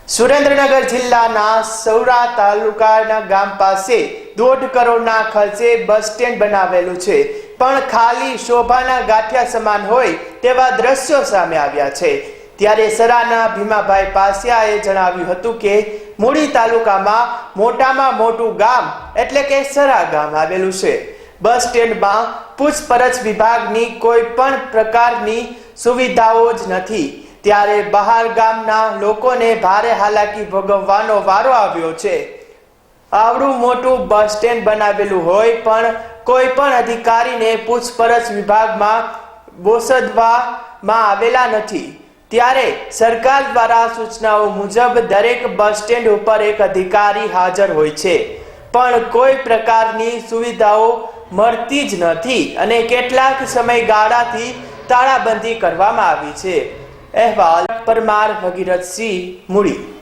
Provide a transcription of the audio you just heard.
સુરેન્દ્રનગર જિલ્લાના સૌરા તાલુકાના ગામ પાસે 1.5 કરોડના ખર્ચે બસ સ્ટેન્ડ બનાવેલું છે, પણ ખાલી શોભાના ગાંઠિયા સમાન હોય તેવા દ્રશ્યો સામે આવ્યા છે। ત્યારે સરાના ભીમાભાઈ પાસિયાએ જણાવ્યું હતું કે મૂળી તાલુકામાં મોટામાં મોટું ગામ એટલે કે સરા ગામ આવેલું છે। બસ સ્ટેન્ડમાં પૂછપરછ વિભાગની કોઈ પણ પ્રકારની સુવિધાઓ જ નથી, ત્યારે બહાર ગામના લોકોને ભારે હાલાકી ભોગવવાનો વારો આવ્યો છે। આવડું મોટું બસ સ્ટેન્ડ બનાવેલું હોય પણ કોઈ પણ અધિકારીને પૂછપરછ વિભાગમાં બોસદવામાં આવેલા નથી, ત્યારે સરકાર દ્વારા સૂચનાઓ મુજબ દરેક બસ સ્ટેન્ડ ઉપર એક અધિકારી હાજર હોય છે, પણ કોઈ પ્રકારની સુવિધાઓ મળતી જ નથી અને કેટલાક સમયગાળાથી તાળાબંધી કરવામાં આવી છે। અહેવાલ પરમાર ભગીરથસિંહ, મૂળી।